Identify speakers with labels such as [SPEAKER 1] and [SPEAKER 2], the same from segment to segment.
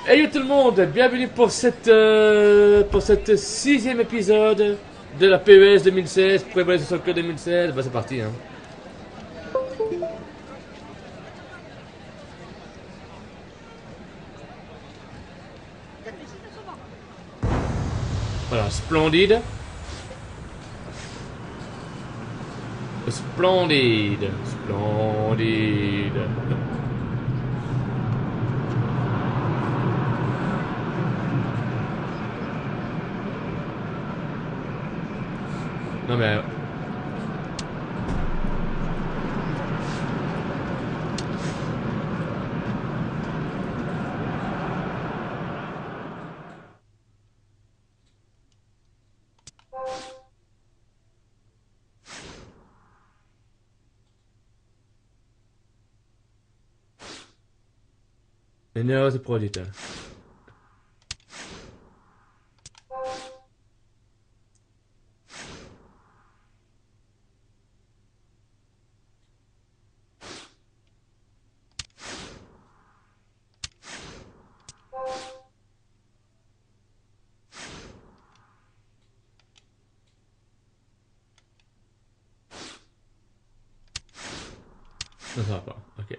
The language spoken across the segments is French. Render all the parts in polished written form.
[SPEAKER 1] Hey yo tout le monde, bienvenue pour cette sixième épisode de la PES 2016, Pro Evolution Soccer 2016. Bah c'est parti hein. Voilà, splendide. Splendide. Splendide. Non mais... Non, c'est pro digital. Non, ça va pas, ok.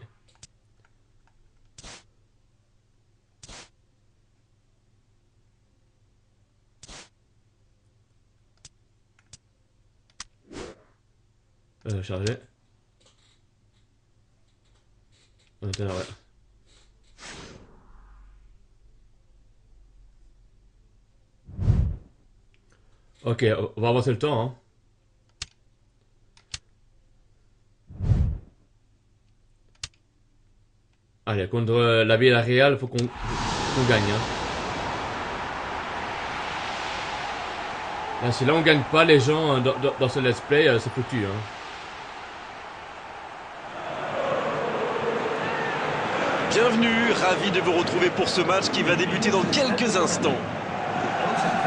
[SPEAKER 1] Chargé. On était là, ouais. Ok, on va avancer le temps hein. Allez, contre la Villarreal, faut qu'on gagne hein. Là, si là on gagne pas les gens dans ce let's play, c'est foutu hein.
[SPEAKER 2] Bienvenue, ravi de vous retrouver pour ce match qui va débuter dans quelques instants.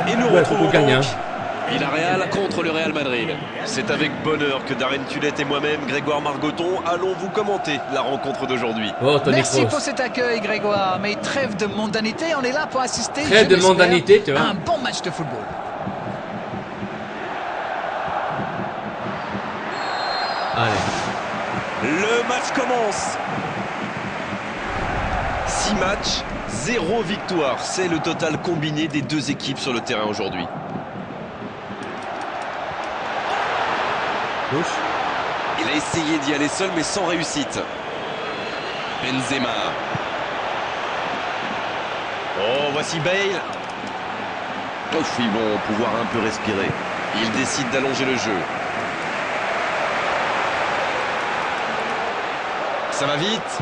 [SPEAKER 2] Et nous
[SPEAKER 1] Ouais,
[SPEAKER 2] retrouvons
[SPEAKER 1] faut qu'on gagne,
[SPEAKER 2] donc
[SPEAKER 1] hein.
[SPEAKER 2] Villarreal contre le Real Madrid. C'est avec bonheur que Darren Tulette et moi-même, Grégoire Margoton, allons vous commenter la rencontre d'aujourd'hui.
[SPEAKER 1] Oh, Tony
[SPEAKER 3] Merci
[SPEAKER 1] Kroos.
[SPEAKER 3] pour cet accueil, Grégoire. Mais trêve de mondanité, on est là pour assister
[SPEAKER 1] Trêve
[SPEAKER 3] je
[SPEAKER 1] de mondanité,
[SPEAKER 3] l'espère,
[SPEAKER 1] tu vois.
[SPEAKER 3] à un bon match de football.
[SPEAKER 1] Allez.
[SPEAKER 2] Le match commence. 6 matchs, 0 victoire. C'est le total combiné des deux équipes sur le terrain aujourd'hui.
[SPEAKER 1] Touche.
[SPEAKER 2] Il a essayé d'y aller seul mais sans réussite. Benzema. Oh, voici Bale. Oh, ils vont pouvoir un peu respirer. Il décide d'allonger le jeu. Ça va vite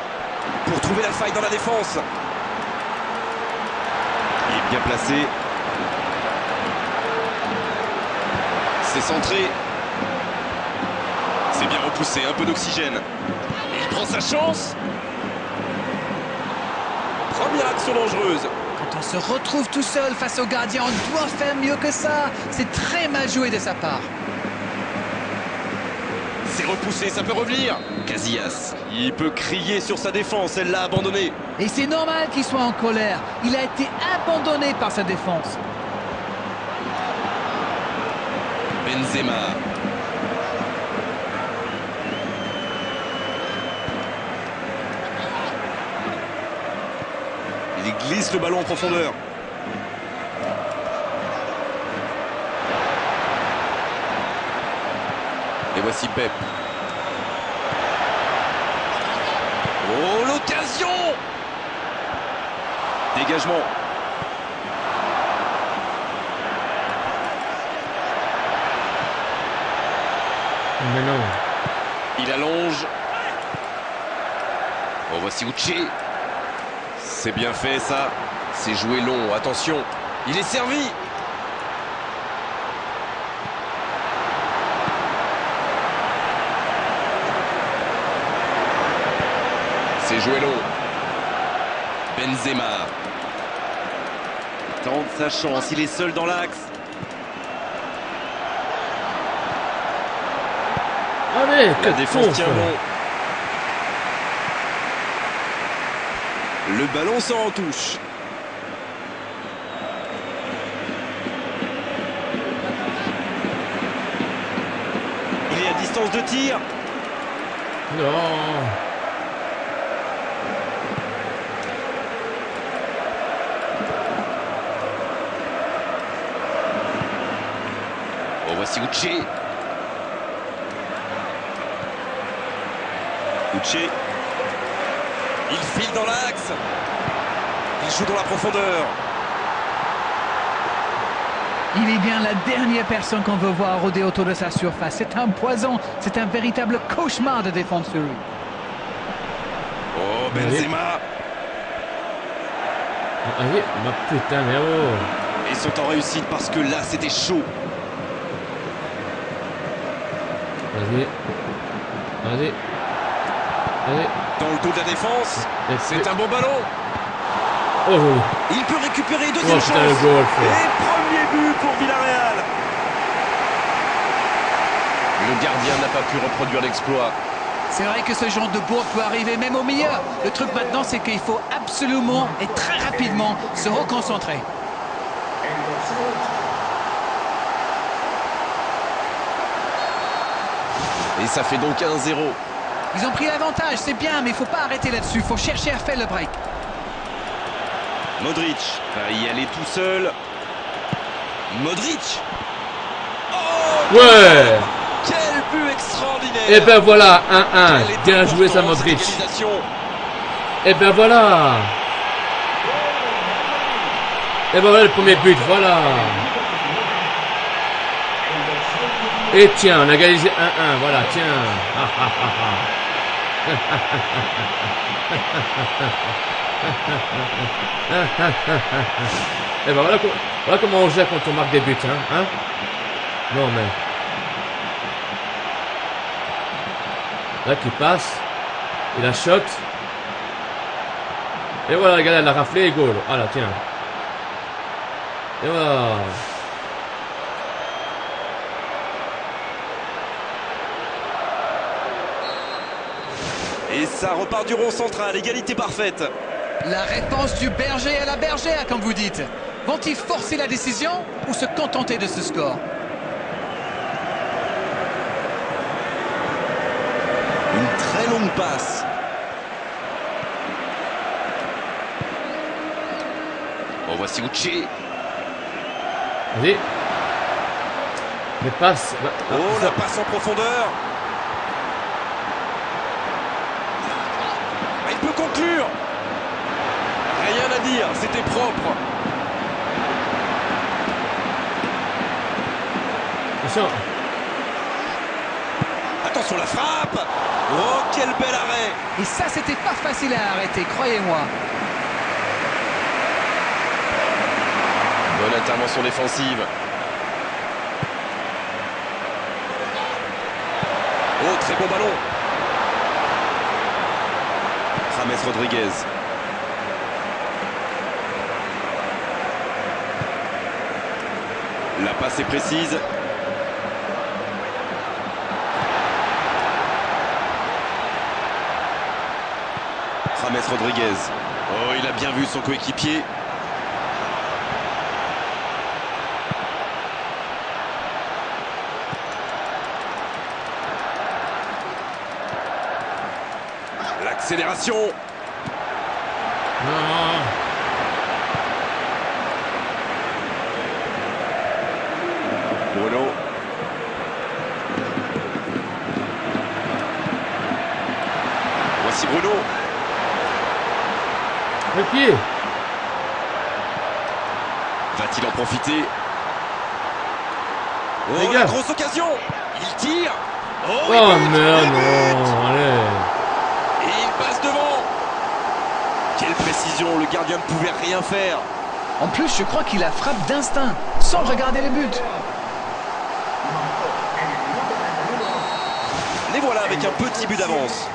[SPEAKER 2] pour trouver la faille dans la défense. Il est bien placé. C'est centré. C'est bien repoussé, un peu d'oxygène. Il prend sa chance. Première action dangereuse.
[SPEAKER 3] Quand on se retrouve tout seul face au gardien, on doit faire mieux que ça. C'est très mal joué de sa part.
[SPEAKER 2] C'est repoussé, ça peut revenir. Casillas, il peut crier sur sa défense, elle l'a abandonné.
[SPEAKER 3] Et c'est normal qu'il soit en colère. Il a été abandonné par sa défense.
[SPEAKER 2] Benzema. Il glisse le ballon en profondeur. Et voici Pep. Oh, l'occasion! Dégagement.
[SPEAKER 1] Mais non.
[SPEAKER 2] Il allonge. Oh, voici Uche. C'est bien fait, ça. C'est joué long, attention. Il est servi. C'est joué long. Benzema. Tente sa chance, il est seul dans l'axe.
[SPEAKER 1] Allez,
[SPEAKER 2] La défense tient bon. Le ballon sort en touche. distance de tir.
[SPEAKER 1] Non.
[SPEAKER 2] Oh, voici Uche. Uche. Il file dans l'axe. Il joue dans la profondeur.
[SPEAKER 3] Il est bien la dernière personne qu'on veut voir rôder autour de sa surface. C'est un poison, c'est un véritable cauchemar de défendre sur lui.
[SPEAKER 2] Oh, Benzema.
[SPEAKER 1] Allez, ma putain, mais oh.
[SPEAKER 2] Ils sont en réussite parce que là, c'était chaud.
[SPEAKER 1] Vas-y. Vas-y. Allez.
[SPEAKER 2] Dans le dos de la défense. C'est un bon ballon.
[SPEAKER 1] Oh, joli.
[SPEAKER 2] Il peut récupérer deuxième
[SPEAKER 1] Oh,
[SPEAKER 2] chance.
[SPEAKER 1] putain, le goal, frère.
[SPEAKER 2] Et premier but pour Villarreal. Le gardien n'a pas pu reproduire l'exploit.
[SPEAKER 3] C'est vrai que ce genre de bourde peut arriver même au meilleur. Le truc maintenant, c'est qu'il faut absolument et très rapidement se reconcentrer.
[SPEAKER 2] Et ça fait donc 1-0.
[SPEAKER 3] Ils ont pris l'avantage, c'est bien, mais il ne faut pas arrêter là-dessus. Il faut chercher à faire le break.
[SPEAKER 2] Modric va y aller tout seul. Modric. Oh,
[SPEAKER 1] Ouais.
[SPEAKER 2] quel but extraordinaire.
[SPEAKER 1] Et ben voilà, 1-1.
[SPEAKER 2] Quelle
[SPEAKER 1] Bien
[SPEAKER 2] était
[SPEAKER 1] joué, ça,
[SPEAKER 2] pourtant cette
[SPEAKER 1] Modric.
[SPEAKER 2] égalisation.
[SPEAKER 1] Et ben voilà. Et ben voilà le premier but, voilà. Et tiens, on a égalisé 1-1, voilà, tiens. Ah, ah, ah, ah. Et ben voilà, voilà comment on gère quand on marque des buts, hein. Non mais. Là qui passe, il la shot. Et voilà, regardez, elle a raflé et goal. Voilà, tiens. Et voilà.
[SPEAKER 2] Et ça repart du rond central, égalité parfaite.
[SPEAKER 3] La réponse du berger à la bergère, comme vous dites. Vont-ils forcer la décision ou se contenter de ce score?
[SPEAKER 2] Une très longue passe. Oh, voici Uche.
[SPEAKER 1] Vas-y. Mais passe.
[SPEAKER 2] Oh, la passe en profondeur. Il peut conclure. Rien à dire, c'était propre.
[SPEAKER 1] Attention.
[SPEAKER 2] Attention la frappe. Oh, quel bel arrêt.
[SPEAKER 3] Et ça, c'était pas facile à arrêter, croyez-moi.
[SPEAKER 2] Bonne intervention défensive. Oh, très bon ballon. James Rodriguez. La passe est précise. James Rodriguez. Oh, il a bien vu son coéquipier. L'accélération.
[SPEAKER 1] Non.
[SPEAKER 2] Bruno. Voici Bruno.
[SPEAKER 1] Le pied.
[SPEAKER 2] Va-t-il en profiter? Oh,
[SPEAKER 1] Les
[SPEAKER 2] la
[SPEAKER 1] gars.
[SPEAKER 2] grosse occasion. Il tire. Oh,
[SPEAKER 1] Oh
[SPEAKER 2] il but,
[SPEAKER 1] merde,
[SPEAKER 2] il but.
[SPEAKER 1] non. Allez.
[SPEAKER 2] Et il passe devant. Quelle précision, le gardien ne pouvait rien faire.
[SPEAKER 3] En plus, je crois qu'il a frappe d'instinct, sans regarder le but.
[SPEAKER 2] Les voilà avec un petit but d'avance.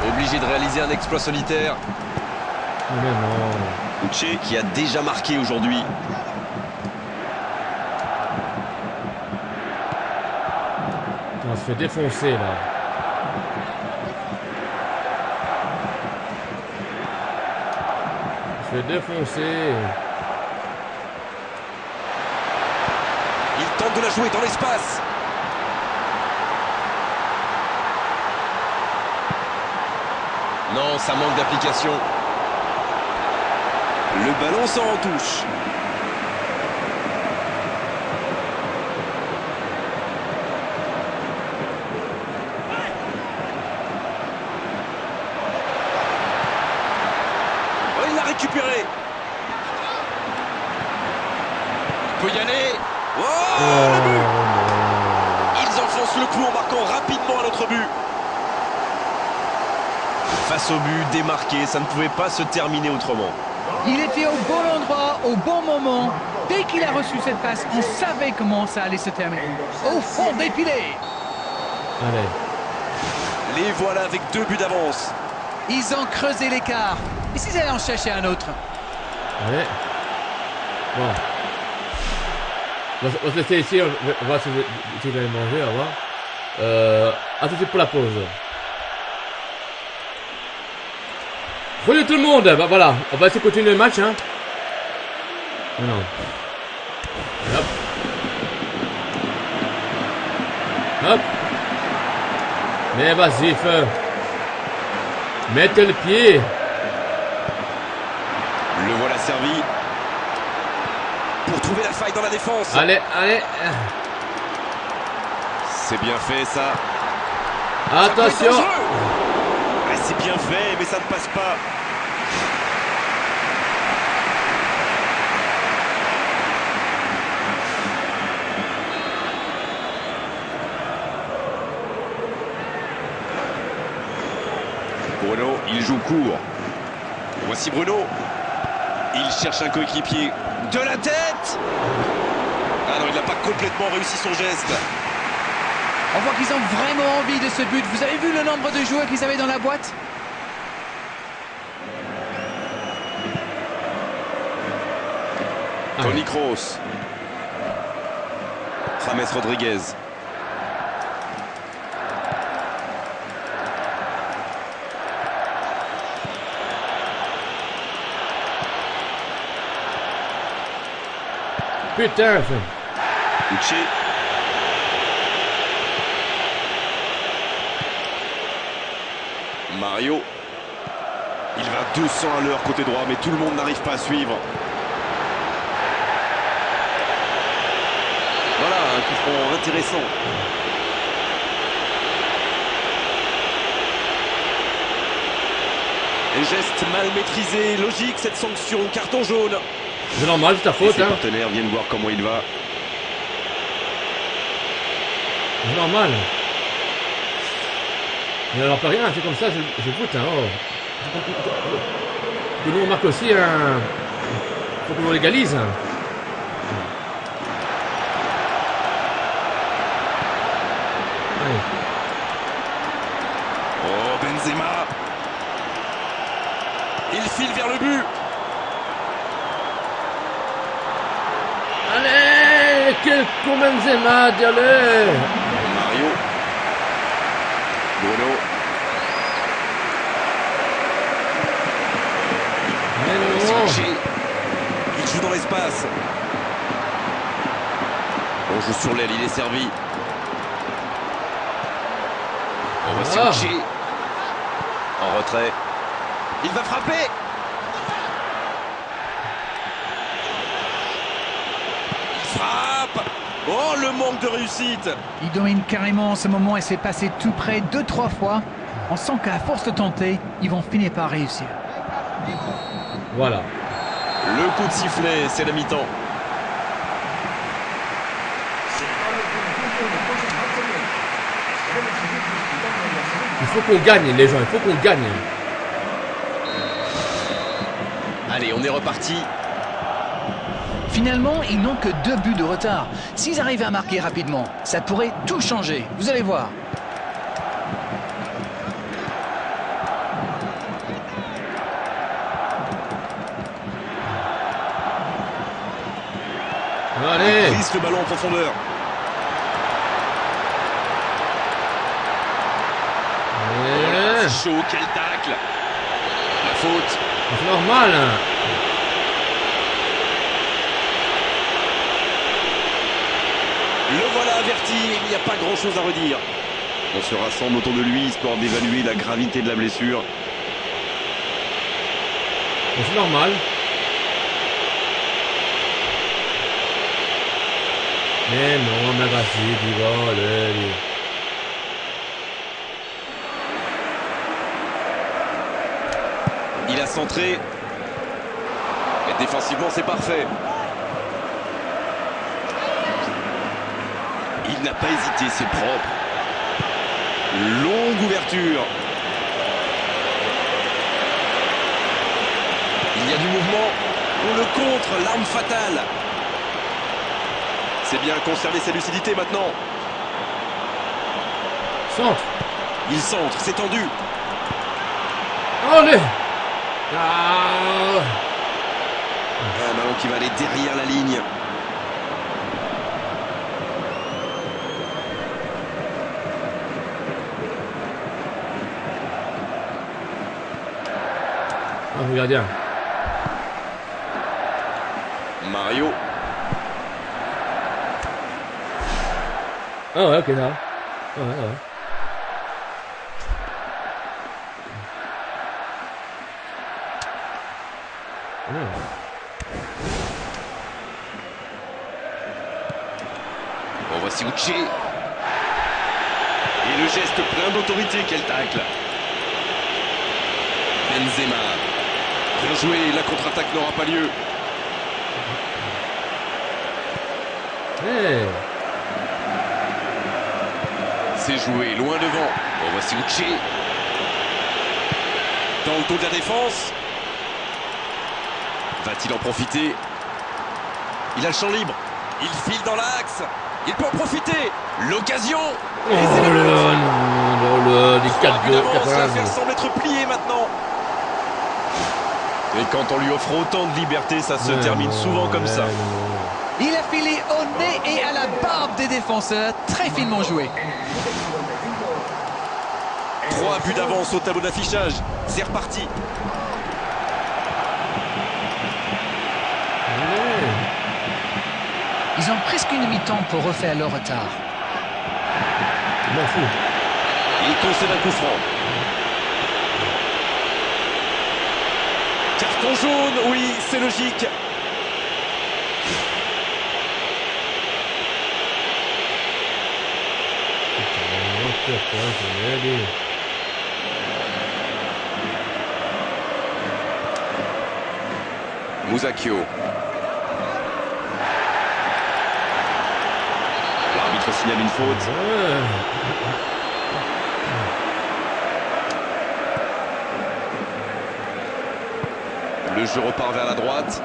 [SPEAKER 2] Obligé de réaliser un exploit solitaire.
[SPEAKER 1] Mais non.
[SPEAKER 2] Uche qui a déjà marqué aujourd'hui.
[SPEAKER 1] On se fait défoncer là. On se fait défoncer.
[SPEAKER 2] Il tente de la jouer dans l'espace. Non, ça manque d'application. Le ballon sort en touche. Oh, il l'a récupéré. Il peut y aller. Oh, le but. Ils enfoncent le clou en marquant rapidement à notre but. Face au but, démarqué, ça ne pouvait pas se terminer autrement.
[SPEAKER 3] Il était au bon endroit, au bon moment. Dès qu'il a reçu cette passe, on savait comment ça allait se terminer. Au fond des filets.
[SPEAKER 1] Allez.
[SPEAKER 2] Les voilà avec 2 buts d'avance.
[SPEAKER 3] Ils ont creusé l'écart. Et s'ils allaient en chercher un autre?
[SPEAKER 1] Allez. Bon. On va se laisser ici, on va essayer d'aller manger, on va voir. À tout de suite pour la pause. Salut tout le monde, bah voilà, on va essayer de continuer le match, hein. Non. Hop. Hop. Mais vas-y, feu. Mettez le pied.
[SPEAKER 2] Le voilà servi. Pour trouver la faille dans la défense.
[SPEAKER 1] Allez, allez.
[SPEAKER 2] C'est bien fait ça.
[SPEAKER 1] Attention.
[SPEAKER 2] Ouais, c'est bien fait, mais ça ne passe pas. Bruno, il joue court. Voici Bruno. Il cherche un coéquipier. De la tête. Ah non, il n'a pas complètement réussi son geste.
[SPEAKER 3] On voit qu'ils ont vraiment envie de ce but. Vous avez vu le nombre de joueurs qu'ils avaient dans la boîte?
[SPEAKER 2] Toni Kroos. James Rodriguez.
[SPEAKER 1] Putain.
[SPEAKER 2] Uche. Mario. Il va 200 à l'heure côté droit, mais tout le monde n'arrive pas à suivre. Voilà, un coup franc intéressant. Un geste mal maîtrisé, logique cette sanction, carton jaune.
[SPEAKER 1] C'est normal, c'est ta
[SPEAKER 2] Et
[SPEAKER 1] faute,
[SPEAKER 2] ses
[SPEAKER 1] hein.
[SPEAKER 2] partenaires viennent voir comment il va.
[SPEAKER 1] C'est normal. Mais alors pas rien, c'est comme ça, je fout, hein. Oh. Que nous on marque aussi un. Faut qu'on légalise. Allez.
[SPEAKER 2] Oh, Benzema. Il file vers le but.
[SPEAKER 1] Allez, quel con Benzema, allez.
[SPEAKER 2] Mario. Bruno.
[SPEAKER 1] Mais
[SPEAKER 2] Voici
[SPEAKER 1] non.
[SPEAKER 2] Uche. Il joue dans l'espace. On joue sur l'aile, il est servi. Voici
[SPEAKER 1] Ah.
[SPEAKER 2] Uche. En retrait. Il va frapper. Il frappe. Oh, le manque de réussite.
[SPEAKER 3] Il domine carrément en ce moment et c'est passé tout près 2-3 fois. On sent qu'à force de tenter, ils vont finir par réussir.
[SPEAKER 1] Voilà.
[SPEAKER 2] Le coup de sifflet, c'est la mi-temps.
[SPEAKER 1] Il faut qu'on gagne, les gens, il faut qu'on gagne.
[SPEAKER 2] Allez, on est reparti.
[SPEAKER 3] Finalement, ils n'ont que 2 buts de retard. S'ils arrivaient à marquer rapidement, ça pourrait tout changer. Vous allez voir.
[SPEAKER 1] Allez.
[SPEAKER 2] Il glisse le ballon en profondeur.
[SPEAKER 1] Allez.
[SPEAKER 2] Chaud, quel tacle. La faute.
[SPEAKER 1] C'est normal.
[SPEAKER 2] Le voilà averti, il n'y a pas grand chose à redire. On se rassemble autour de lui histoire d'évaluer la gravité de la blessure.
[SPEAKER 1] C'est normal. Mais non, mais vas-y, dis bon, allez.
[SPEAKER 2] Il a centré. Et défensivement, c'est parfait. Il n'a pas hésité, c'est propre. Longue ouverture. Il y a du mouvement. On le contre, l'arme fatale. C'est bien conserver sa lucidité maintenant.
[SPEAKER 1] Centre.
[SPEAKER 2] Il centre, c'est tendu.
[SPEAKER 1] Allez. Ah.
[SPEAKER 2] Un ballon qui va aller derrière la ligne.
[SPEAKER 1] Oh, gardien.
[SPEAKER 2] Mario.
[SPEAKER 1] Ah ouais, ok, ça va. Ouais.
[SPEAKER 2] On voit Gucci. Et le geste plein d'autorité, quel tacle. Benzema. Bien joué, la contre-attaque n'aura pas lieu.
[SPEAKER 1] Hey.
[SPEAKER 2] C'est joué, loin devant. On voit Gucci. Dans le dos de la défense. Va-t-il en profiter? Il a le champ libre. Il file dans l'axe. Il peut en profiter. L'occasion.
[SPEAKER 1] Oh là non, les 4-2,
[SPEAKER 2] Ça fait semble être plié maintenant. Et quand on lui offre autant de liberté, ça se termine souvent comme ça.
[SPEAKER 3] Il a filé au nez et à la barbe des défenseurs. Très finement joué.
[SPEAKER 2] 3 buts d'avance au tableau d'affichage. C'est reparti.
[SPEAKER 3] Ils ont presque une mi-temps pour refaire leur retard.
[SPEAKER 1] Je m'en fous.
[SPEAKER 2] Il concède un coup franc. Carton jaune, oui, c'est logique. Musacchio. L'arbitre signale une faute. Le jeu repart vers la droite.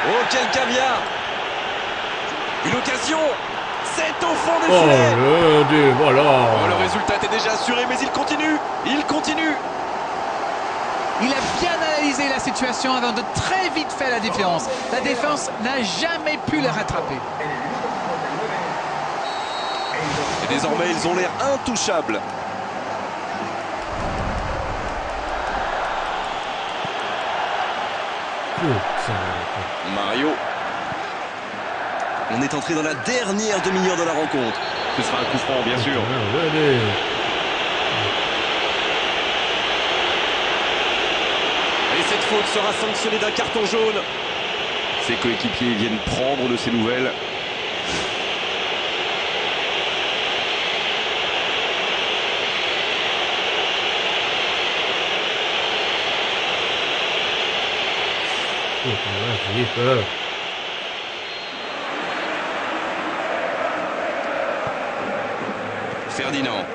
[SPEAKER 2] Oh, quel caviar! Une occasion! C'est au fond des filets!
[SPEAKER 1] Voilà.
[SPEAKER 2] Oh, le résultat était déjà assuré, mais il continue! Il continue!
[SPEAKER 3] Il a bien analysé la situation avant de très vite faire la différence. La défense n'a jamais pu le rattraper.
[SPEAKER 2] Et désormais, ils ont l'air intouchables. Mario. On est entré dans la dernière demi-heure de la rencontre. Ce sera un coup franc, bien sûr. Et cette faute sera sanctionnée d'un carton jaune. Ses coéquipiers viennent prendre de ses nouvelles.
[SPEAKER 1] J'ai peur.
[SPEAKER 2] Ferdinand.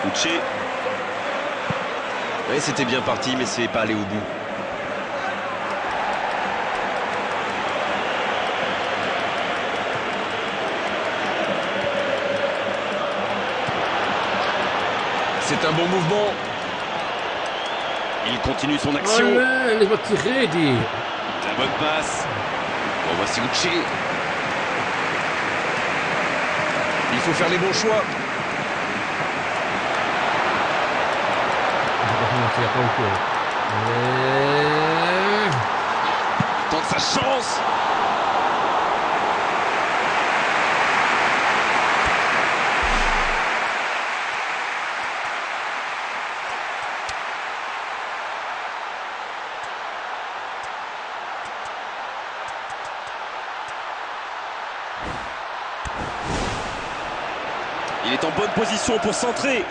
[SPEAKER 2] Gucci. Ouais, c'était bien parti, mais c'est pas allé au bout. C'est un bon mouvement. Il continue son action.
[SPEAKER 1] Laisse-moi tirer, dis.
[SPEAKER 2] La bonne passe. On voit Gucci. Il faut faire les bons choix.
[SPEAKER 1] il n'y a pas beaucoup.
[SPEAKER 2] Tente sa chance. Il est en bonne position pour centrer.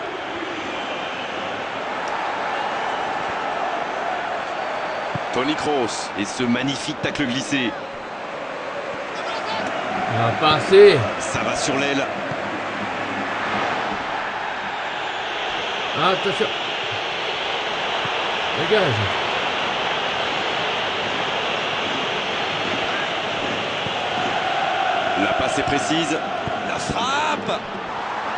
[SPEAKER 2] Toni Kroos et ce magnifique tacle glissé.
[SPEAKER 1] On va passer.
[SPEAKER 2] Ça va sur l'aile.
[SPEAKER 1] Attention. Dégage.
[SPEAKER 2] La passe est précise. La frappe.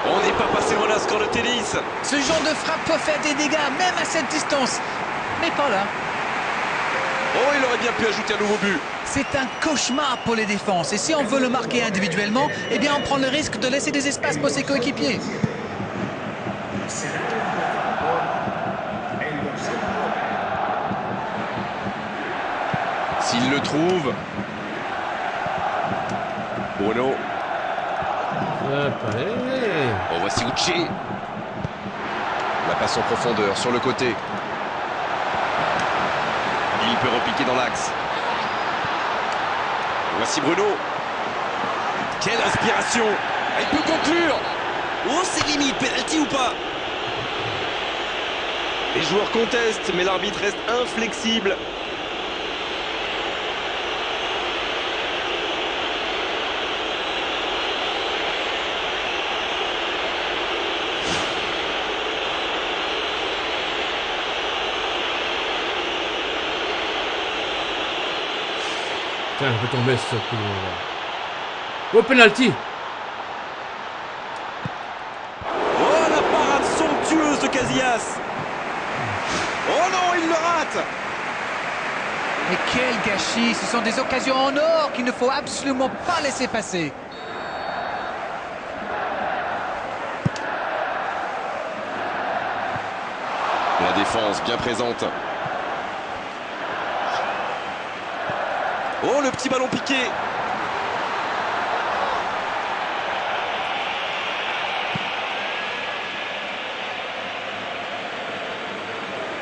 [SPEAKER 2] On n'est pas passé loin d'un score de tennis.
[SPEAKER 3] Ce genre de frappe peut faire des dégâts, même à cette distance. Mais pas là.
[SPEAKER 2] Oh, il aurait bien pu ajouter un nouveau but.
[SPEAKER 3] C'est un cauchemar pour les défenses. Et si on veut le marquer individuellement, eh bien on prend le risque de laisser des espaces pour ses coéquipiers.
[SPEAKER 2] S'il le trouve. Bruno. Oh, voici Uche. La passe en profondeur sur le côté. Il peut repiquer dans l'axe. Voici Bruno. Quelle inspiration. Il peut conclure. Oh, c'est limite, penalty ou pas? Les joueurs contestent, mais l'arbitre reste inflexible.
[SPEAKER 1] Tiens, je peux tomber sur ce coup. Oh, penalty.
[SPEAKER 2] Oh, la parade somptueuse de Casillas. Oh non, il le rate.
[SPEAKER 3] Mais quel gâchis! Ce sont des occasions en or qu'il ne faut absolument pas laisser passer.
[SPEAKER 2] La défense bien présente. Oh, le petit ballon piqué.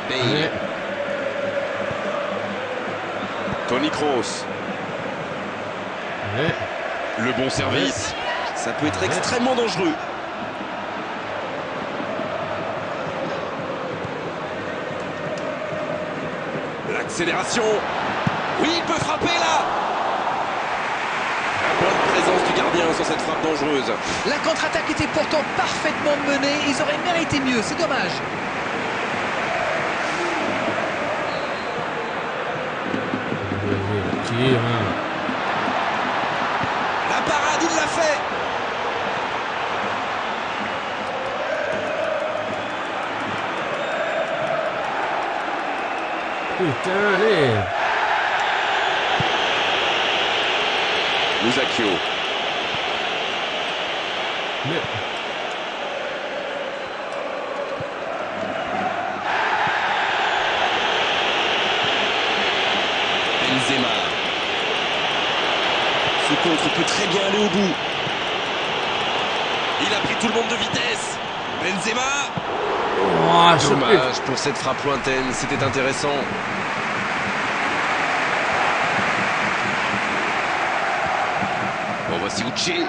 [SPEAKER 1] Allez.
[SPEAKER 2] Toni Kroos.
[SPEAKER 1] Allez.
[SPEAKER 2] Le bon service. Ça peut être extrêmement dangereux. L'accélération. Oui, il peut frapper là. La bonne présence du gardien sur cette frappe dangereuse.
[SPEAKER 3] La contre-attaque était pourtant parfaitement menée. Ils auraient mérité mieux, c'est dommage.
[SPEAKER 1] Tir, hein.
[SPEAKER 2] La parade, il l'a fait.
[SPEAKER 1] Putain, allez.
[SPEAKER 2] Musacchio.
[SPEAKER 1] Mais...
[SPEAKER 2] Benzema. Ce contre peut très bien aller au bout. Il a pris tout le monde de vitesse. Benzema.
[SPEAKER 1] Oh,
[SPEAKER 2] Dommage pour cette frappe lointaine, c'était intéressant. Bon, voici Uche.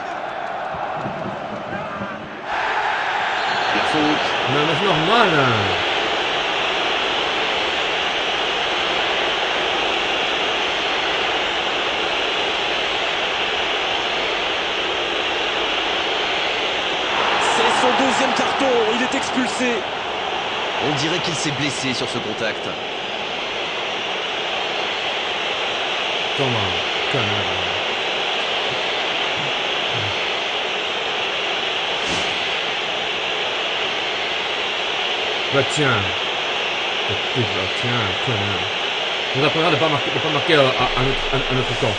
[SPEAKER 2] La faute.
[SPEAKER 1] Non, mais c'est normal. Hein.
[SPEAKER 2] C'est son deuxième carton, il est expulsé. On dirait qu'il s'est blessé sur ce contact.
[SPEAKER 1] Comment, connard. Bah tiens. Tiens, connard. On apprendra de pas marquer à notre camp.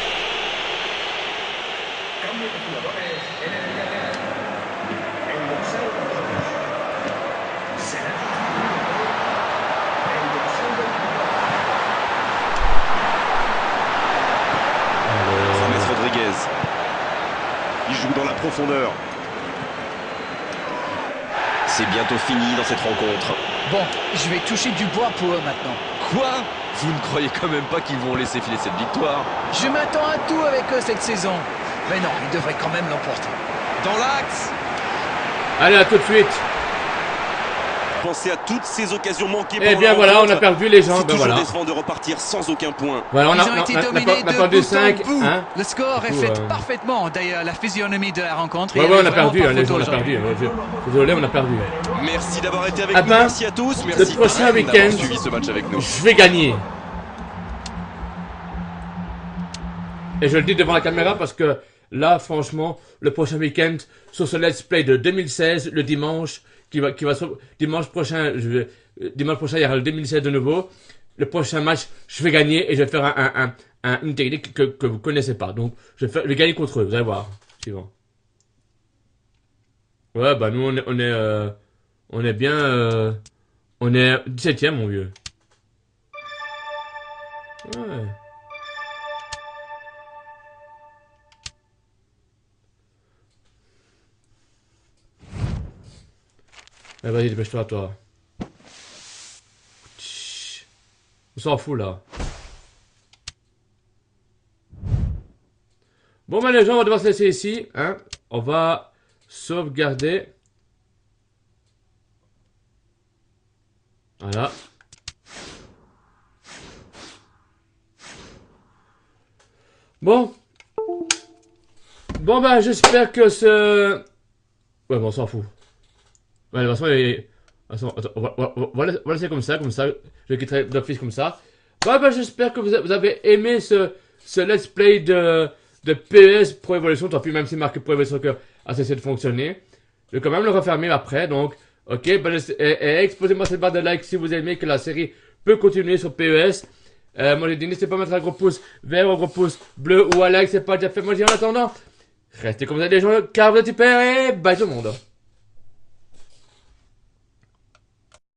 [SPEAKER 2] profondeur. C'est bientôt fini dans cette rencontre.
[SPEAKER 3] Bon, je vais toucher du bois pour eux maintenant.
[SPEAKER 2] Quoi? Vous ne croyez quand même pas qu'ils vont laisser filer cette victoire?
[SPEAKER 3] Je m'attends à tout avec eux cette saison. Mais non, ils devraient quand même l'emporter.
[SPEAKER 2] Dans l'axe.
[SPEAKER 1] Allez, à tout de suite.
[SPEAKER 2] Pensez à toutes ces occasions manquées.
[SPEAKER 1] Eh bien voilà, on a perdu les gens.
[SPEAKER 2] C'est
[SPEAKER 1] Ben
[SPEAKER 2] toujours
[SPEAKER 1] voilà.
[SPEAKER 2] décevant de repartir sans aucun point.
[SPEAKER 1] Voilà, on
[SPEAKER 3] Ils
[SPEAKER 1] a
[SPEAKER 3] ont été dominés de
[SPEAKER 1] perdu
[SPEAKER 3] bout
[SPEAKER 1] 5.
[SPEAKER 3] en bout.
[SPEAKER 1] Hein.
[SPEAKER 3] Le score
[SPEAKER 1] Du coup,
[SPEAKER 3] reflète parfaitement d'ailleurs la physionomie de la rencontre.
[SPEAKER 1] Ouais,
[SPEAKER 3] et
[SPEAKER 1] ouais,
[SPEAKER 3] elle
[SPEAKER 1] on
[SPEAKER 3] est
[SPEAKER 1] a perdu,
[SPEAKER 3] vraiment
[SPEAKER 1] les
[SPEAKER 3] pas
[SPEAKER 1] gens, on a
[SPEAKER 3] photo
[SPEAKER 1] perdu. Désolé, on a perdu.
[SPEAKER 2] Merci d'avoir été avec
[SPEAKER 1] Ah
[SPEAKER 2] nous.
[SPEAKER 1] ben,
[SPEAKER 2] Merci à tous. Merci
[SPEAKER 1] le prochain
[SPEAKER 2] d'avoir
[SPEAKER 1] week-end,
[SPEAKER 2] suivi ce match avec nous.
[SPEAKER 1] je vais gagner. Et je le dis devant la caméra parce que là, franchement, le prochain week-end, sur ce let's play de 2016, le dimanche, dimanche prochain, dimanche prochain, il y aura le 2016 de nouveau. Le prochain match, je vais gagner et je vais faire une technique que vous connaissez pas. Donc, je vais gagner contre eux, vous allez voir. Suivant. Ouais, bah, nous, on est bien, on est 17ème, mon vieux. Ouais. Allez, vas-y, dépêche-toi, toi. On s'en fout, là. Bon, bah, les gens, on va devoir se laisser ici, hein. On va sauvegarder. Voilà. Bon. Bon, bah, j'espère que ce... Ouais, bon, on s'en fout. Ouais, de toute façon, attends, on va laisser comme ça, je quitterai d'office comme ça. Ouais, bah, j'espère que vous avez aimé ce let's play de PES Pro Evolution, tant pis, même si marqué Pro Evolution Soccer a cessé de fonctionner. Je vais quand même le refermer après, donc, ok, bah, exposez-moi cette barre de like si vous aimez que la série peut continuer sur PES. Moi, j'ai dit, n'hésitez pas à mettre un gros pouce vert ou un gros pouce bleu ou un like, c'est pas déjà fait. Moi, je dis en attendant, restez comme vous êtes les gens, car vous êtes super et bye tout le monde.